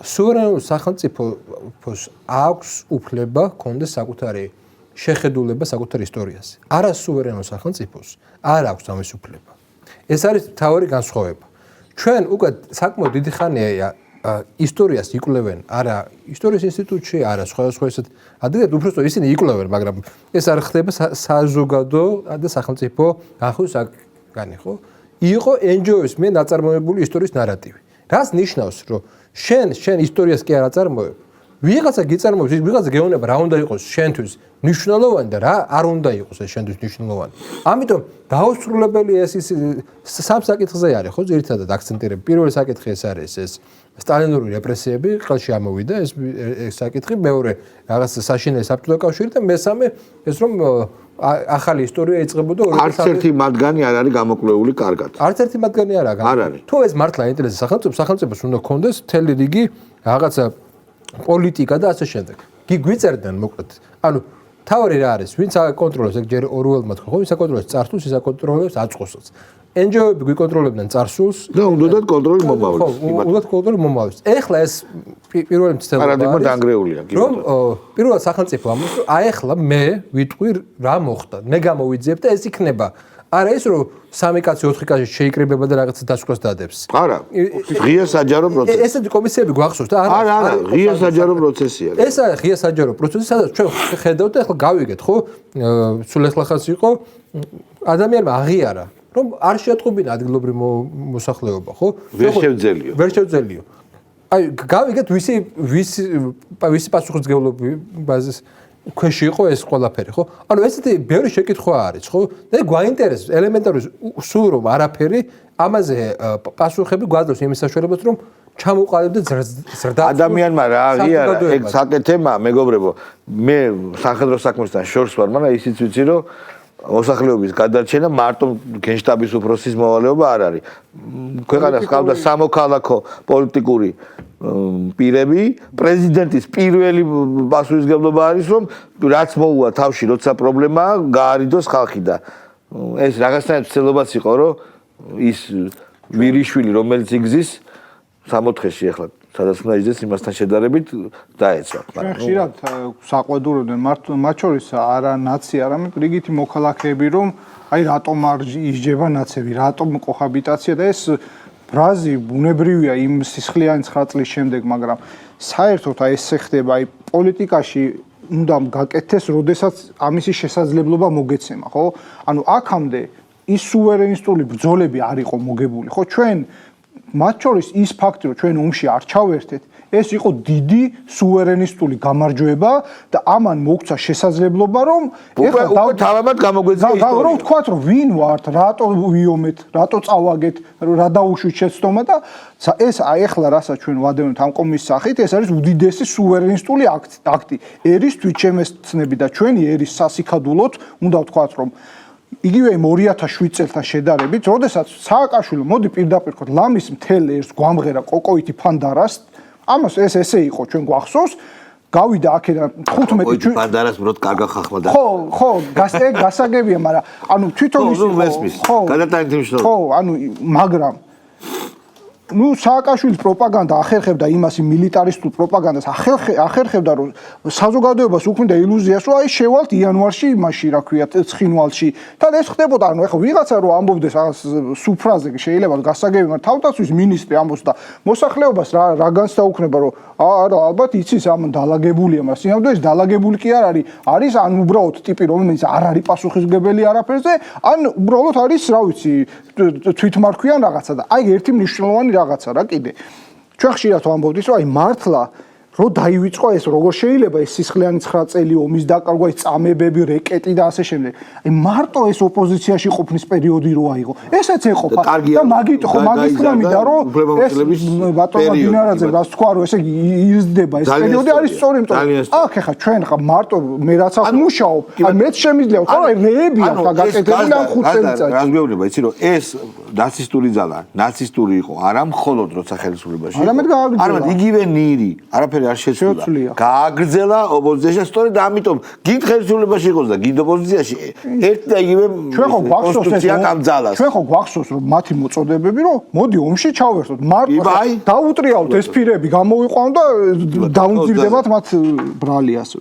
სუვერენულ სახელმწიფოს აქვს უფლება კონდეს საკუთარი შეხედულება საკუთარ ისტორიაზე. არა სუვერენულ სახელმწიფოს არ აქვს ამის უფლება. ეს არის მთავარი განსხვავება. ჩვენ უკვე საკმაოდ დიდი ხანია ისტორიას იკვლევენ, არა ისტორიის ინსტიტუტში, არა სხვადასხვა ისეთ ადგილებში, უბრალოდ ისინი იკვლევენ, მაგრამ ეს არ ხდება საზოგადო და სახელმწიფო განხილვის საგანი, ხო? იყო NGO-ის მე ნაწარმოებული ისტორიის ნარატივი. რას ნიშნავს, რომ შენ ისტორიას კი არ აწარმოებ, ვიღაცა გიწარმოებს, ვიღაცა გეუბნება რა უნდა იყოს შენთვის მნიშვნელოვანი და რა არ უნდა იყოს ეს შენთვის მნიშვნელოვანი. ამიტომ დაუსრულებელი ეს სამ საკითხზე არის, ხო, ძირითადად აქცენტირები. პირველი საკითხი ეს არის ეს სტალინური რეპრესიები, ხელში ამოვიდა ეს საკითხი, მეორე რაღაც საშინელი საბჭოთა კავშირი და მესამე ეს რომ ახალი ისტორია იწყებოდა არც ერთი მათგანი არ არის გამოკვლეული კარგად. არც ერთი მათგანი არ არის. თუ ეს მართლა ინტერესებს სახელმწიფოს უნდა კონდეს მთელი რიგი რაღაცა პოლიტიკა და ასე შემდეგ. გვიწერდნენ მოკლედ. ანუ თავი რა არის? ვინც აკონტროლებს, ეგ ჯერ ორუელმა თქვა, ხო, ვინც აკონტროლებს წარსულს, ის აკონტროლებს აწყოსს. NGO-ები გვიკონტროლებდნენ წარსულს და უნდათ კონტროლი მომავლის. ხო, უნდათ კონტროლი მომავლის. ეხლა ეს პირველი მცდელობა არის. პარადიგმა დანგრეულია, კი. რომ პირველად სახელმწიფო ამბობს, რომ აი ეხლა მე ვიტყვი რა მოხდა, მე გამოვიძიებ და ეს იქნება. არა ის რომ სამი კაცი 4 კაცი შეიკრიბება და რაღაცა დასკვას დადებს. არა, ღია საჯარო პროცესი. ესეთი კომისიები გვახსოვს და არა, ღია საჯარო პროცესია. ეს არის ღია საჯარო პროცესი, სადაც ჩვენ ხედავთ და ახლა გავიგეთ, ხო? სულ ახლა ხანს იყო ადამიანმა აღიარა, რომ არ შეატყობინა ადგილობრივ მოსახლეობა, ხო? ვერ შევძელიო. აი, გავიგეთ ვისი პასუხისმგებლობის ქვეში იყო ეს ყველაფერი, ხო? ანუ ესეთი ბევრი შეკითხვა არის, ხო? და გვაინტერესებს ელემენტარული სულ რომ არაფერი ამაზე პასუხები გვაძლევს იმის საშუალებას, რომ ჩამოყალიბდე ზრდა ადამიანმა რა აღიარა, ეგ საკეთება, მეგობრებო, მე სამხედრო საქმესთან შორს ვარ, მაგრამ ისიც ვიცი, რომ მოსახლეობის გადარჩენა მარტო გენშტაბის უფროსის მოვალეობა არ არის. ქვეყანას ყავდა სამოქალაქო პოლიტიკური პირები, პრეზიდენტის პირველი პასუხისმგებლობა არის, რომ რაც მოუვა თავში, როცა პრობლემაა, გაარიდოს ხალხი და ეს რაღაცნაირად ცდილობაც იყო, რომ ის ვირიშვილი, რომელიც იგზის 64-ში ახლა სადაც უნდა იძეს იმასთან შედარებით დაეცა. ხშირად საყვედურობდნენ მათ შორის არა ნაცი, არამედ რიგითი მოქალაქეები, რომ აი რატომ არ ისჯება ნაცები, რატომ კოჰაბიტაცია და ეს ფრაზი ბუნებრივია იმ სისხლიანი 9 წლის შემდეგ, მაგრამ საერთოდ აი ეს ხდება აი პოლიტიკაში უნდა გაკეთდეს, როდესაც ამისი შესაძლებლობა მოგეცემა, ხო? ანუ აქამდე ის სუვერენისტული ბრძოლები არ იყო მოგებული, ხო? ჩვენ მათ შორის ის ფაქტი, რომ ჩვენ ომში არ ჩავერთეთ, ეს იყო დიდი სუვერენისტული გამარჯვება და ამან მოგცა შესაძლებლობა, რომ ეხლა თავად გამოგვეძია ისტორია. რომ ვთქვათ, რომ ვინ ვართ, რატო ვიომეთ, რატო წავაგეთ, რა დაუშვით შეცდომა და ეს აი ეხლა რასაც ჩვენ ვადევნებთ ამ კომისიის სახით, ეს არის უდიდესი სუვერენისტული აქტი. ერის თვითშემეცნები და ჩვენი ერის სასიქადულოდ უნდა ვთქვათ, რომ იგივე 2007 წელთან შედარებით, როდესაც სააკაშვილი მოდი პირდაპირ ვთქვათ, ლამის მთელ ერს გვამღერა კოკოითი ფანდარას, ამას ეს ესე იყო ჩვენ გვახსოვს, გავიდა აქედან 15 ჩვენ ფანდარას ბროდ კარგა ხახმა და ხო, გასაგებია, მაგრამ ანუ თვითონ ის ხო, გადატანით მნიშვნელობა. ხო, ანუ მაგრამ ну სააკაშვილის პროპაგანდა ახერხებდა იმას მილიტარისტულ პროპაგანდას ახერხებდა რომ საზოგადოებას უქმნიდა ილუზიას რომ აი შევალთ იანვარში იმაში რა ქვია ცხინვალში და ეს ხდებოდა ანუ ეხლა ვიღაცა რომ ამბობდეს რაღაც სუფრაზე შეიძლება გასაგები მაგრამ თავდაცვის მინისტრი ამბობს და მოსახლეობას რა განსაუქნება რომ არა ალბათ იცის ამ დალაგებულია მაგრამ სინამდვილეში დალაგებული კი არ არის ან უბრალოდ ტიპი რომელიც არ არის პასუხისმგებელი არაფერზე ან უბრალოდ არის რა ვიცი თვითმარქვიან რაღაცა და აი ერთი მნიშვნელოვანი რაღაცა რა კიდე ჩვენ ხშირად ვამბობთ რომ აი მართლა რო დაივიწყო ეს როგორ შეიძლება ეს სისხლიანი 9 წელი ომის დაკარგვა ეს წამებები რეკეტი და ასე შემდეგ აი მარტო ეს ოპოზიციაში ყოფნის პერიოდი რო აიღო ესეც ეყოფა და მაგით ხო მაგის გამიდა რომ ეს ბატონო დინარაძე რაც თქვა რომ ესე იზრდება ეს პერიოდი არის სწორი იმიტომ აქ ხა ჩვენ ხა მარტო მე რაც აქ მუშაობ აი მეც შემიძლია ხო აი რეებია ხა გაკეთებული ამ 5 წელიწადში რას გვეუბნება იცი რომ ეს ნაცისტური ძალა ნაცისტური იყო არა მხოლოდ როცა ხელისუფლებაში არამედ იგივე ნირი არაფერი არაფერი არ შეცვლია. შეცვლა. გააგრძელა ოპოზიციაში, სწორედ ამიტომ გინდ ხელისუფლებაში იყოს და გინდ ოპოზიციაში ერთ და იგივე კონსტიტუცია გამძალას. ჩვენ ხო გვახსოვს რომ მათი მოწოდებები რომ მოდი ომში ჩავერთოთ. მარტო დაუტრიალოთ ეს ფირები, გამოვიყვანოთ და დაუნძირდებათ მათ ბრალი ასე.